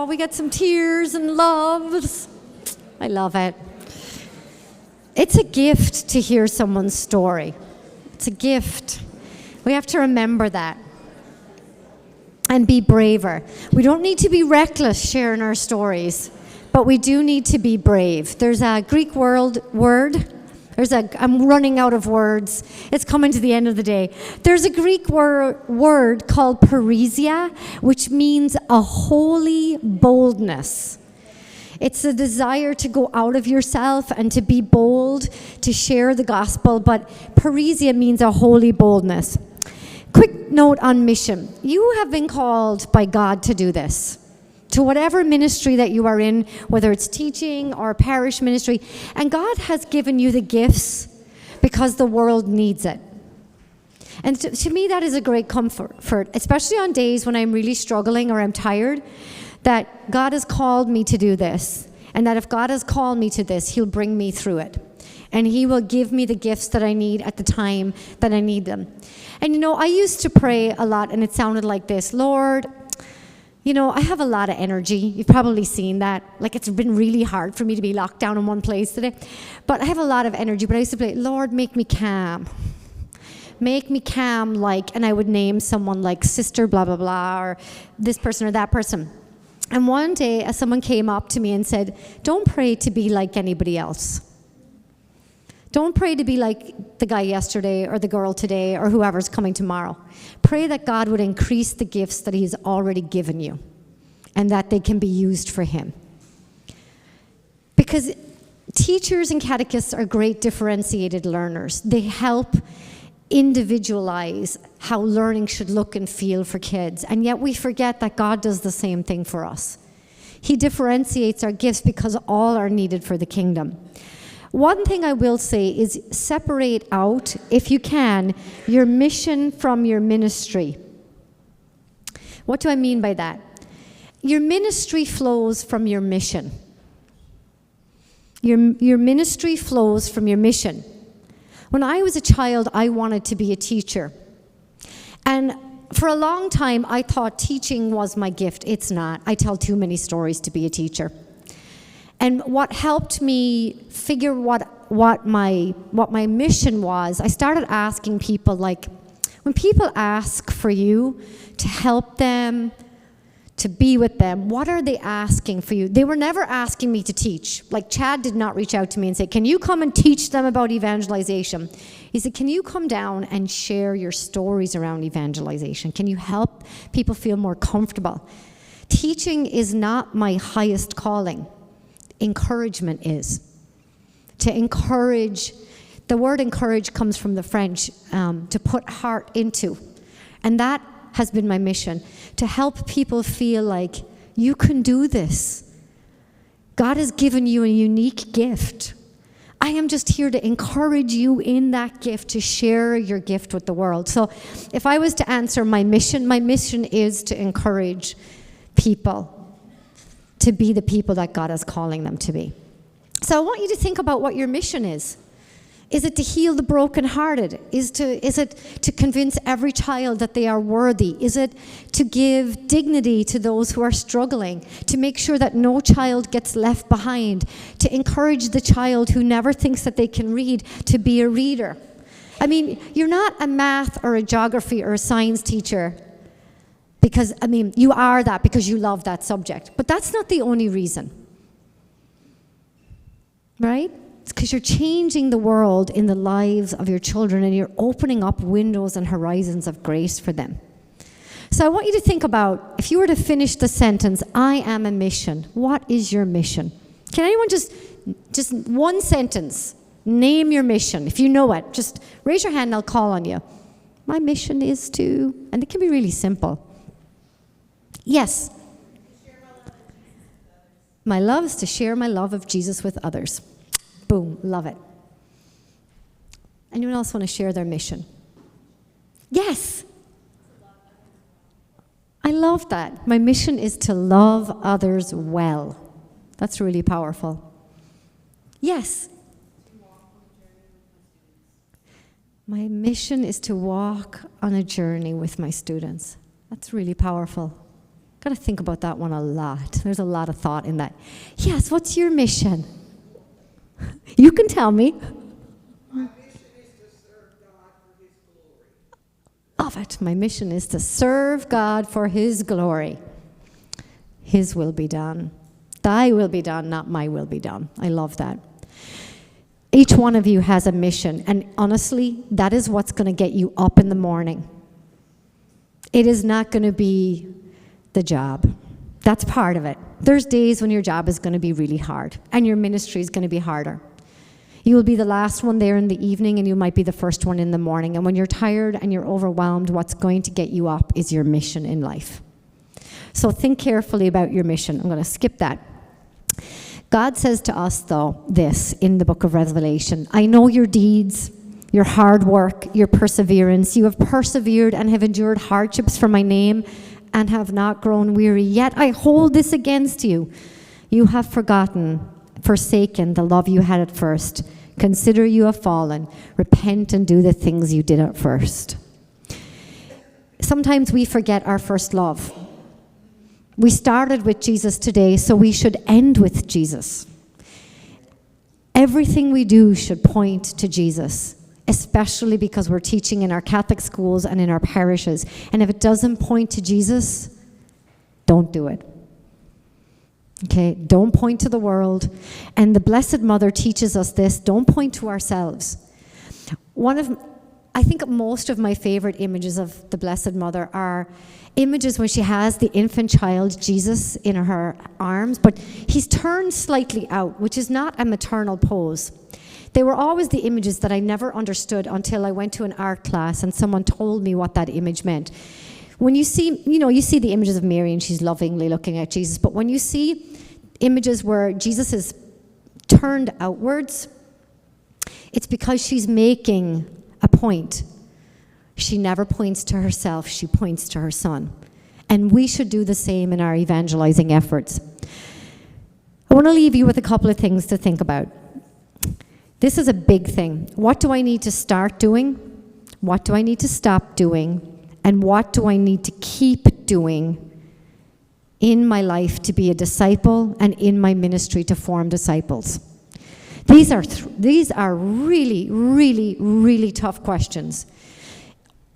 we get some tears and loves. I love it. It's a gift to hear someone's story. It's a gift. We have to remember that and be braver. We don't need to be reckless sharing our stories, but we do need to be brave. There's a Greek word. I'm running out of words. It's coming to the end of the day. There's a Greek word called parisia, which means a holy boldness. It's a desire to go out of yourself and to be bold, to share the gospel, but parisia means a holy boldness. Quick note on mission. You have been called by God to do this, to whatever ministry that you are in, whether it's teaching or parish ministry, and God has given you the gifts because the world needs it. And to me, that is a great comfort, especially on days when I'm really struggling or I'm tired, that God has called me to do this, and that if God has called me to this, He'll bring me through it. And He will give me the gifts that I need at the time that I need them. And you know, I used to pray a lot, and it sounded like this: Lord, you know, I have a lot of energy. You've probably seen that. Like, it's been really hard for me to be locked down in one place today. But I have a lot of energy. But I used to pray, Lord, make me calm. Make me calm, like, and I would name someone like Sister blah, blah, blah, or this person or that person. And one day, someone came up to me and said, don't pray to be like anybody else. Don't pray to be like the guy yesterday or the girl today or whoever's coming tomorrow. Pray that God would increase the gifts that He's already given you and that they can be used for Him. Because teachers and catechists are great differentiated learners. They help individualize how learning should look and feel for kids. And yet we forget that God does the same thing for us. He differentiates our gifts because all are needed for the kingdom. One thing I will say is separate out, if you can, your mission from your ministry. What do I mean by that? Your ministry flows from your mission. Your ministry flows from your mission. When I was a child, I wanted to be a teacher. And for a long time, I thought teaching was my gift. It's not. I tell too many stories to be a teacher. And what helped me figure what my mission was, I started asking people, like, when people ask for you to help them, to be with them, what are they asking for you? They were never asking me to teach. Like, Chad did not reach out to me and say, can you come and teach them about evangelization? He said, can you come down and share your stories around evangelization? Can you help people feel more comfortable? Teaching is not my highest calling. Encouragement is. To encourage, the word encourage comes from the French, to put heart into. And that has been my mission, to help people feel like you can do this. God has given you a unique gift. I am just here to encourage you in that gift, to share your gift with the world. So if I was to answer my mission is to encourage people to be the people that God is calling them to be. So I want you to think about what your mission is. Is it to heal the brokenhearted? Is it to convince every child that they are worthy? Is it to give dignity to those who are struggling? To make sure that no child gets left behind? To encourage the child who never thinks that they can read to be a reader? I mean, you're not a math or a geography or a science teacher because, I mean, you are that because you love that subject. But that's not the only reason. Right? It's because you're changing the world in the lives of your children and you're opening up windows and horizons of grace for them. So I want you to think about, if you were to finish the sentence, I am a mission, what is your mission? Can anyone just one sentence, name your mission. If you know it, just raise your hand and I'll call on you. My mission is to, and it can be really simple. Yes. My love is to share my love of Jesus with others. Boom, love it. Anyone else want to share their mission? Yes. I love that. My mission is to love others well. That's really powerful. Yes. My mission is to walk on a journey with my students. That's really powerful. Got to think about that one a lot. There's a lot of thought in that. Yes, what's your mission? You can tell me. My mission is to serve God for His glory. Love it. My mission is to serve God for His glory. His will be done. Thy will be done, not my will be done. I love that. Each one of you has a mission, and honestly, that is what's going to get you up in the morning. It is not going to be the job. That's part of it. There's days when your job is going to be really hard, and your ministry is going to be harder. You will be the last one there in the evening, and you might be the first one in the morning. And when you're tired and you're overwhelmed, what's going to get you up is your mission in life. So think carefully about your mission. I'm going to skip that. God says to us, though, this in the book of Revelation: I know your deeds, your hard work, your perseverance. You have persevered and have endured hardships for my name and have not grown weary. Yet I hold this against you. You have forsaken the love you had at first. Consider you have fallen. Repent and do the things you did at first. Sometimes we forget our first love. We started with Jesus today, so we should end with Jesus. Everything we do should point to Jesus, especially because we're teaching in our Catholic schools and in our parishes. And if it doesn't point to Jesus, don't do it. Okay, don't point to the world. And the Blessed Mother teaches us this: don't point to ourselves. I think most of my favorite images of the Blessed Mother are images when she has the infant child, Jesus, in her arms, but he's turned slightly out, which is not a maternal pose. They were always the images that I never understood until I went to an art class and someone told me what that image meant. When you see, you see the images of Mary and she's lovingly looking at Jesus, but when you see images where Jesus is turned outwards, it's because she's making a point. She never points to herself, she points to her Son. And we should do the same in our evangelizing efforts. I want to leave you with a couple of things to think about. This is a big thing. What do I need to start doing? What do I need to stop doing? And what do I need to keep doing in my life to be a disciple and in my ministry to form disciples? These are really, really, really tough questions.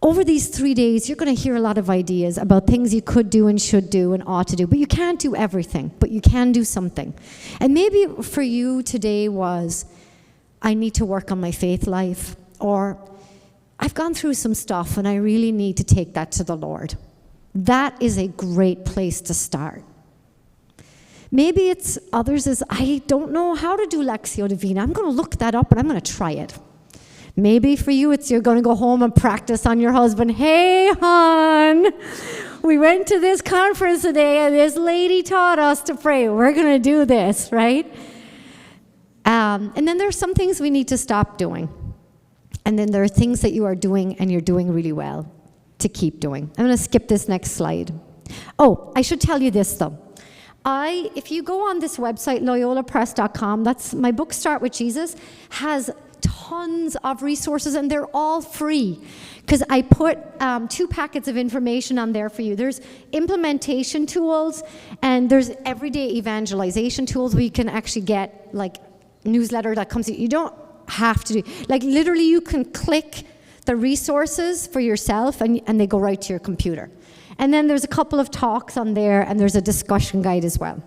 Over these 3 days, you're going to hear a lot of ideas about things you could do and should do and ought to do, but you can't do everything, but you can do something. And maybe for you today was, I need to work on my faith life, or I've gone through some stuff and I really need to take that to the Lord. That is a great place to start. Maybe it's others as, I don't know how to do Lectio Divina. I'm going to look that up and I'm going to try it. Maybe for you it's you're going to go home and practice on your husband. Hey, hon, we went to this conference today and this lady taught us to pray. We're going to do this, right? And then there are some things we need to stop doing. And then there are things that you are doing and you're doing really well to keep doing. I'm going to skip this next slide. Oh, I should tell you this though. If you go on this website, loyolapress.com, that's my book, Start With Jesus, has tons of resources and they're all free because I put 2 packets of information on there for you. There's implementation tools and there's everyday evangelization tools where you can actually get like newsletter that comes in. You don't have to do, like literally you can click the resources for yourself and they go right to your computer. And then there's a couple of talks on there and there's a discussion guide as well.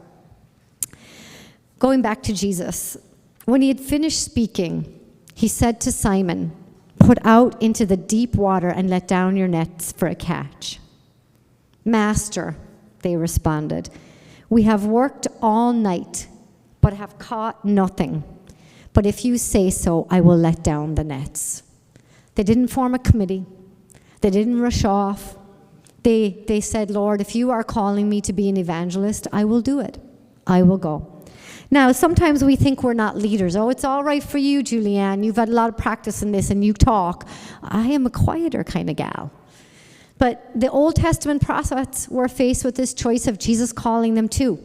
Going back to Jesus, when he had finished speaking, he said to Simon, "Put out into the deep water and let down your nets for a catch." "Master," they responded, "we have worked all night, but have caught nothing. But if you say so, I will let down the nets." They didn't form a committee. They didn't rush off. They said, "Lord, if you are calling me to be an evangelist, I will do it. I will go." Now, sometimes we think we're not leaders. Oh, it's all right for you, Julianne. You've had a lot of practice in this and you talk. I am a quieter kind of gal. But the Old Testament prophets were faced with this choice of Jesus calling them too.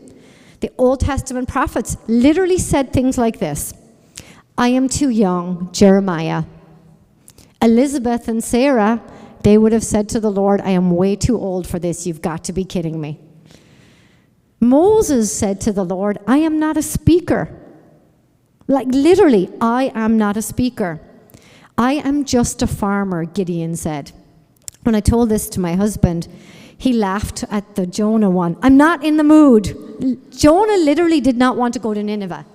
The Old Testament prophets literally said things like this: "I am too young," Jeremiah. Elizabeth and Sarah, they would have said to the Lord, "I am way too old for this. You've got to be kidding me." Moses said to the Lord, I am not a speaker. Like literally, I am not a speaker. I am just a farmer, Gideon said. When I told this to my husband, he laughed at the Jonah one. I'm not in the mood. Jonah literally did not want to go to Nineveh.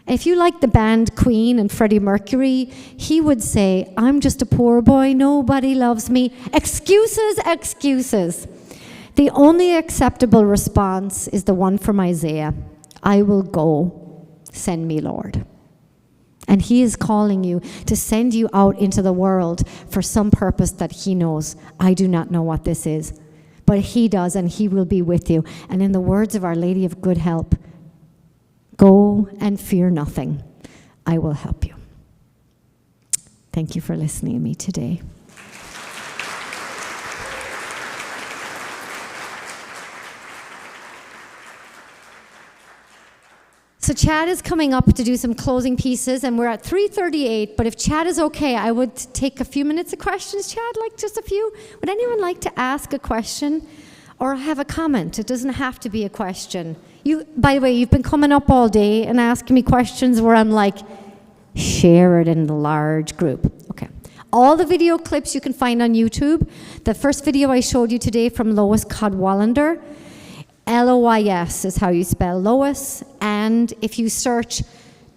If you like the band Queen and Freddie Mercury, he would say, I'm just a poor boy, nobody loves me. Excuses, excuses. The only acceptable response is the one from Isaiah. I will go, send me, Lord. And he is calling you to send you out into the world for some purpose that he knows. I do not know what this is, but he does, and he will be with you. And in the words of Our Lady of Good Help, go and fear nothing. I will help you. Thank you for listening to me today. So Chad is coming up to do some closing pieces, and we're at 3:38, but if Chad is okay, I would take a few minutes of questions. Chad, like just a few? Would anyone like to ask a question or have a comment? It doesn't have to be a question. You, by the way, you've been coming up all day and asking me questions where I'm like, share it in the large group. Okay. All the video clips you can find on YouTube. The first video I showed you today from Lois Cadwallander, Lois is how you spell Lois. And if you search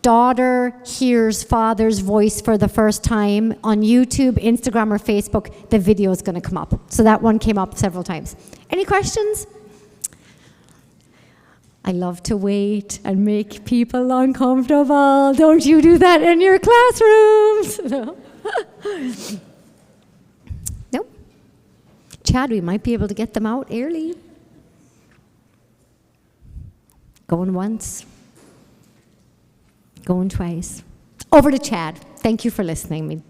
daughter hears father's voice for the first time on YouTube, Instagram, or Facebook, the video is going to come up. So that one came up several times. Any questions? I love to wait and make people uncomfortable. Don't you do that in your classrooms? No. Nope. Chad, we might be able to get them out early. Going once. Going twice. Over to Chad. Thank you for listening.